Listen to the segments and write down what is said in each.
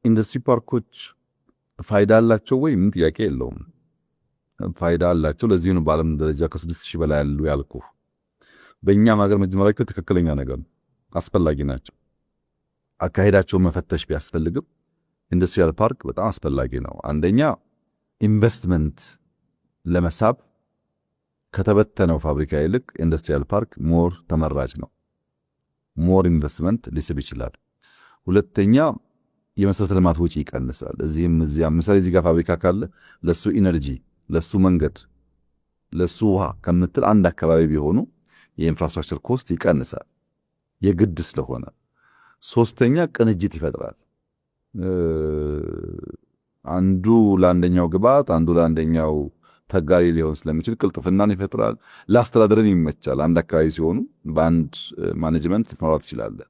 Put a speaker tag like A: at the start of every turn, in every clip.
A: ኢንዱስትሪ ፓርኮች ፋይዳ አላቸው ወይ? ምን ጥያቄ የለውም። ፋይዳ አላቸው። ለዚህ ነው በዓለም ደረጃ ከ6000 በላይ ያሉ ያልኩ። በእኛም ሀገር መጀመሪያቸው ትክክለኛ ነገር ነው፣ አስፈላጊ ናቸው። አካሄዳቸውን መፈተሽ ቢያስፈልግም ኢንዱስትሪያል ፓርክ በጣም አስፈላጊ ነው። አንደኛ ኢንቨስትመንት ለመሳብ ከተበተነው ፋብሪካ ይልቅ ኢንዱስትሪያል ፓርክ ሞር ተመራጭ ነው። ሞር ኢንቨስትመንት ሊስብ ይችላል። ሁለተኛ የመሰረተ ልማት ወጪ ይቀንሳል። እዚህም እዚያም ምሳሌ እዚህ ጋር ፋብሪካ ካለ ለሱ ኢነርጂ፣ ለሱ መንገድ፣ ለሱ ውሃ ከምትል አንድ አካባቢ ቢሆኑ የኢንፍራስትራክቸር ኮስት ይቀንሳል የግድ ስለሆነ። ሶስተኛ ቅንጅት ይፈጥራል። አንዱ ለአንደኛው ግብዓት፣ አንዱ ለአንደኛው ተጋሪ ሊሆን ስለሚችል ቅልጥፍናን ይፈጥራል። ለአስተዳደርን ይመቻል። አንድ አካባቢ ሲሆኑ በአንድ ማኔጅመንት ልትመራት ትችላለህ።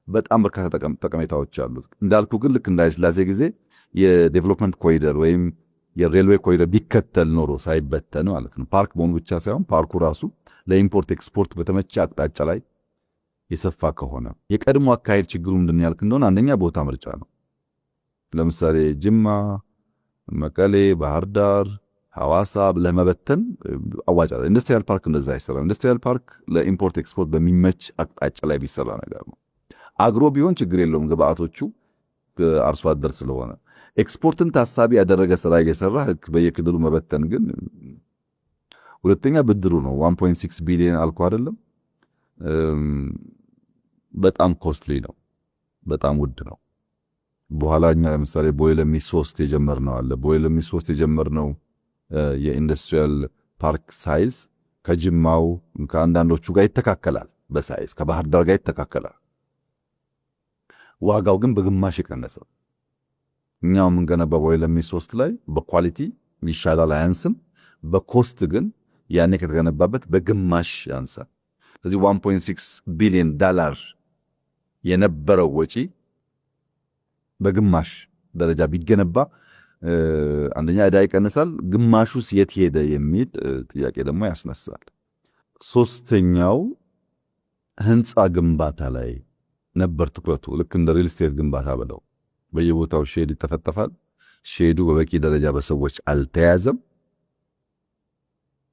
A: በጣም በርካታ ጠቀሜታዎች አሉት። እንዳልኩ ግን ልክ እንደ ኃይለ ሥላሴ ጊዜ የዴቨሎፕመንት ኮሪደር ወይም የሬልዌይ ኮሪደር ቢከተል ኖሮ ሳይበተን ማለት ነው። ፓርክ መሆኑ ብቻ ሳይሆን ፓርኩ ራሱ ለኢምፖርት ኤክስፖርት በተመቸ አቅጣጫ ላይ የሰፋ ከሆነ። የቀድሞ አካሄድ ችግሩ ምንድን ያልክ እንደሆነ አንደኛ ቦታ ምርጫ ነው። ለምሳሌ ጅማ፣ መቀሌ፣ ባህር ዳር፣ ሐዋሳ ለመበተን አዋጭ አይደለም። ኢንዱስትሪያል ፓርክ እንደዛ አይሰራም። ኢንዱስትሪያል ፓርክ ለኢምፖርት ኤክስፖርት በሚመች አቅጣጫ ላይ ቢሰራ ነገር ነው። አግሮ ቢሆን ችግር የለውም፣ ግብአቶቹ አርሶ አደር ስለሆነ። ኤክስፖርትን ታሳቢ ያደረገ ስራ እየሰራ በየክልሉ መበተን ግን ሁለተኛ ብድሩ ነው። 1.6 ቢሊዮን አልኩ አይደለም፣ በጣም ኮስትሊ ነው፣ በጣም ውድ ነው። በኋላ እኛ ለምሳሌ ቦይለሚ 3 የጀመርነው አለ። ቦይለሚ 3 የጀመርነው የኢንዱስትሪያል ፓርክ ሳይዝ ከጅማው ከአንዳንዶቹ ጋር ይተካከላል፣ በሳይዝ ከባህር ዳር ጋር ይተካከላል። ዋጋው ግን በግማሽ የቀነሰው። እኛው የምንገነባው ቦይለሚ 3 ላይ በኳሊቲ ይሻላል፣ አያንስም። በኮስት ግን ያኔ ከተገነባበት በግማሽ ያንሳል። ስለዚህ 1.6 ቢሊዮን ዶላር የነበረው ወጪ በግማሽ ደረጃ ቢገነባ አንደኛ ዕዳ ይቀንሳል፣ ግማሹስ የት ሄደ የሚል ጥያቄ ደግሞ ያስነሳል። ሶስተኛው ህንፃ ግንባታ ላይ ነበር ትኩረቱ። ልክ እንደ ሪል ስቴት ግንባታ ብለው በየቦታው ሼድ ይተፈተፋል። ሼዱ በበቂ ደረጃ በሰዎች አልተያዘም፣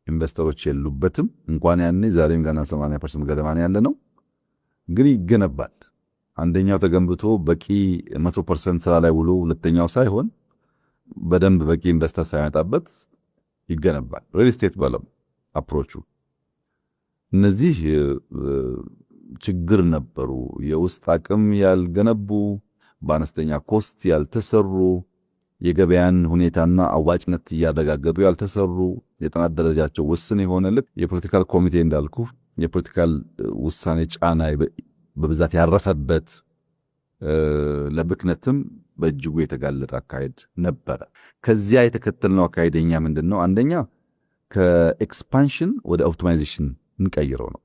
A: ኢንቨስተሮች የሉበትም። እንኳን ያኔ ዛሬም ገና 80% ገደማ ያለ ነው፣ ግን ይገነባል። አንደኛው ተገንብቶ በቂ 100% ስራ ላይ ውሎ ሁለተኛው ሳይሆን በደንብ በቂ ኢንቨስተር ሳይመጣበት ይገነባል። ሪል ስቴት በለው አፕሮቹ። እነዚህ ችግር ነበሩ። የውስጥ አቅም ያልገነቡ፣ በአነስተኛ ኮስት ያልተሰሩ፣ የገበያን ሁኔታና አዋጭነት እያረጋገጡ ያልተሰሩ፣ የጥናት ደረጃቸው ውስን የሆነ ልክ የፖለቲካል ኮሚቴ እንዳልኩ የፖለቲካል ውሳኔ ጫና በብዛት ያረፈበት ለብክነትም በእጅጉ የተጋለጠ አካሄድ ነበረ። ከዚያ የተከተልነው አካሄደኛ ምንድነው? አንደኛ ከኤክስፓንሽን ወደ ኦፕቲማይዜሽን እንቀይረው ነው።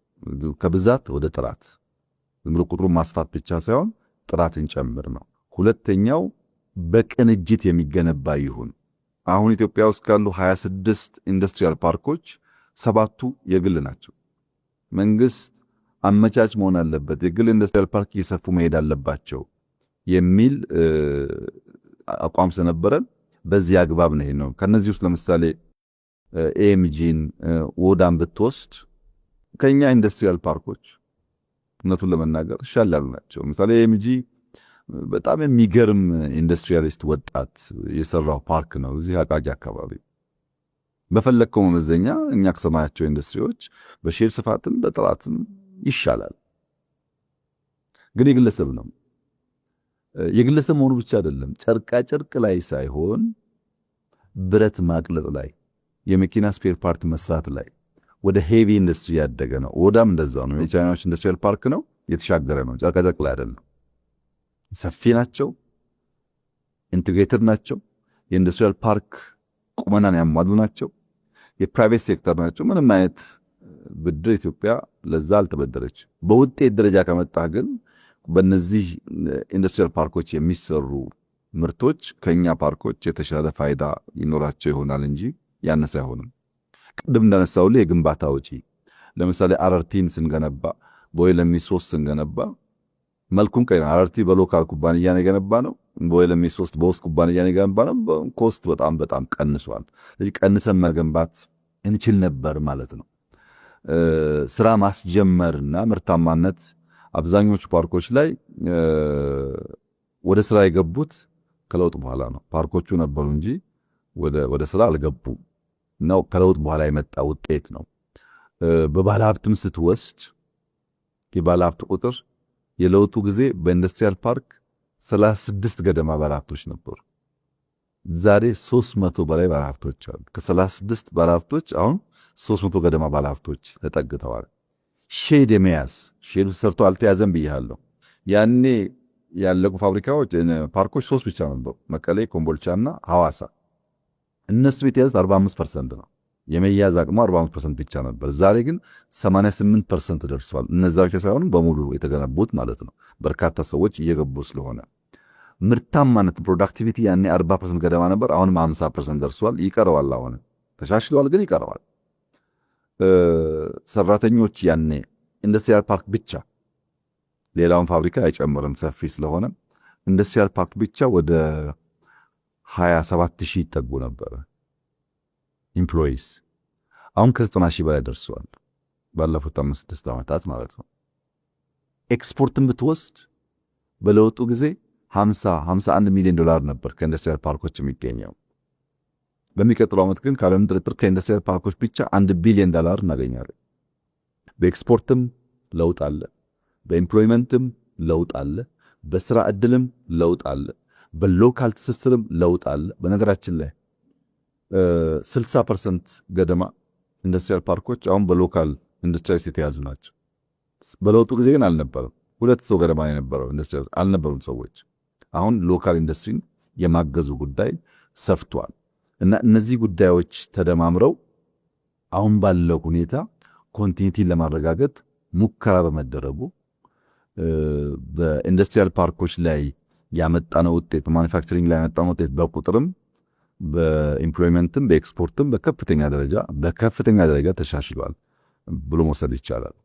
A: ከብዛት ወደ ጥራት፣ ዝም ብሎ ቁጥሩን ማስፋት ብቻ ሳይሆን ጥራትን ጨምር ነው። ሁለተኛው በቅንጅት የሚገነባ ይሁን። አሁን ኢትዮጵያ ውስጥ ካሉ 26 ኢንዱስትሪያል ፓርኮች 7ቱ የግል ናቸው። መንግስት አመቻች መሆን አለበት፣ የግል ኢንዱስትሪያል ፓርክ እየሰፉ መሄድ አለባቸው የሚል አቋም ስለነበረን በዚህ አግባብ ነው። ከነዚህ ውስጥ ለምሳሌ ኤኤምጂን ወዳም ብትወስድ ከኛ ኢንዱስትሪያል ፓርኮች እውነቱን ለመናገር ይሻላሉ ናቸው። ምሳሌ ኤኤምጂ በጣም የሚገርም ኢንዱስትሪያሊስት ወጣት የሰራው ፓርክ ነው። እዚህ አቃቂ አካባቢ በፈለከው መመዘኛ እኛ ከሰማያቸው ኢንዱስትሪዎች በሼር ስፋትም በጥራትም ይሻላል። ግን የግለሰብ ነው። የግለሰብ መሆኑ ብቻ አይደለም፣ ጨርቃ ጨርቅ ላይ ሳይሆን ብረት ማቅለጥ ላይ፣ የመኪና ስፔር ፓርት መስራት ላይ ወደ ሄቪ ኢንዱስትሪ ያደገ ነው። ወዳም እንደዛው ነው። የቻይናዎች ኢንዱስትሪያል ፓርክ ነው፣ የተሻገረ ነው። ጨርቃ ጨርቅ ላይ አይደለም። ሰፊ ናቸው፣ ኢንቴግሬትድ ናቸው። የኢንዱስትሪያል ፓርክ ቁመናን ያሟሉ ናቸው። የፕራይቬት ሴክተር ናቸው። ምንም አይነት ብድር ኢትዮጵያ ለዛ አልተበደረች። በውጤት ደረጃ ከመጣ ግን በእነዚህ ኢንዱስትሪያል ፓርኮች የሚሰሩ ምርቶች ከኛ ፓርኮች የተሻለ ፋይዳ ይኖራቸው ይሆናል እንጂ ያነሰ አይሆንም። ቅድም እንዳነሳውልህ የግንባታ ወጪ ለምሳሌ አረርቲን ስንገነባ፣ ቦይለሚ 3 ስንገነባ መልኩን ቀይረን፣ አረርቲ በሎካል ኩባንያ ነው የገነባ ነው። በወይለም ሶስት በውስጥ ኩባንያ የገነባነው ኮስት በጣም ቀንሷል። ስለዚህ ቀንሰን መገንባት እንችል ነበር ማለት ነው። ስራ ማስጀመርና ምርታማነት አብዛኞቹ ፓርኮች ላይ ወደ ስራ የገቡት ከለውጥ በኋላ ነው። ፓርኮቹ ነበሩ እንጂ ወደ ስራ አልገቡም ነው። ከለውጥ በኋላ የመጣ ውጤት ነው። በባለ ሀብትም ስትወስድ የባለ ሀብት ቁጥር የለውጡ ጊዜ በኢንዱስትሪያል ፓርክ 36 ገደማ ባለ ሀብቶች ነበሩ። ዛሬ 300 በላይ ባለ ሀብቶች አሉ። ከ36 ባለ ሀብቶች አሁን 300 ገደማ ባለ ሀብቶች ተጠግተዋል። ሼድ የመያዝ ሼድ ሰርቶ አልተያዘም ብያለሁ። ያኔ ያለቁ ፋብሪካዎች ፓርኮች 3 ብቻ ነበሩ፣ መቀሌ፣ ኮምቦልቻና ሐዋሳ። እነሱ የተያዙት 45% ነው። የመያዝ አቅሙ 45% ብቻ ነበር። ዛሬ ግን 88% ደርሷል። እነዛ ብቻ ሳይሆኑ በሙሉ የተገነቡት ማለት ነው። በርካታ ሰዎች እየገቡ ስለሆነ ምርታማነት ፕሮዳክቲቪቲ ያኔ 40% ገደማ ነበር። አሁንም 50% ደርሷል። ይቀረዋል። አሁን ተሻሽሏል፣ ግን ይቀረዋል። ሰራተኞች ያኔ ኢንዱስትሪያል ፓርክ ብቻ ሌላውን ፋብሪካ አይጨምርም፣ ሰፊ ስለሆነ ኢንዱስትሪያል ፓርክ ብቻ ወደ 27,000 ይጠጉ ነበረ ኢምፕሎይስ። አሁን ከ90,000 በላይ ደርሰዋል ባለፉት 5-6 ዓመታት ማለት ነው። ኤክስፖርትን ብትወስድ በለውጡ ጊዜ 51 ሚሊዮን ዶላር ነበር ከኢንዱስትሪያል ፓርኮች የሚገኘው። በሚቀጥለው ዓመት ግን ካለም ጥርጥር ከኢንዱስትሪያል ፓርኮች ብቻ 1 ቢሊዮን ዶላር እናገኛለን። በኤክስፖርትም ለውጥ አለ፣ በኤምፕሎይመንትም ለውጥ አለ፣ በስራ ዕድልም ለውጥ አለ፣ በሎካል ትስስርም ለውጥ አለ። በነገራችን ላይ 60% ገደማ ኢንዱስትሪያል ፓርኮች አሁን በሎካል ኢንዱስትሪስ የተያዙ ናቸው። በለውጡ ጊዜ ግን አልነበረም። 2 ሰው ገደማ የነበረው ኢንዱስትሪ አልነበሩም ሰዎች። አሁን ሎካል ኢንዱስትሪን የማገዙ ጉዳይ ሰፍቷል። እና እነዚህ ጉዳዮች ተደማምረው አሁን ባለው ሁኔታ ኮንቲኒቲን ለማረጋገጥ ሙከራ በመደረጉ በኢንዱስትሪያል ፓርኮች ላይ ያመጣነው ውጤት፣ በማኑፋክቸሪንግ ላይ ያመጣነው ውጤት በቁጥርም በኢምፕሎይመንትም በኤክስፖርትም በከፍተኛ ደረጃ ተሻሽሏል ብሎ መውሰድ ይቻላል።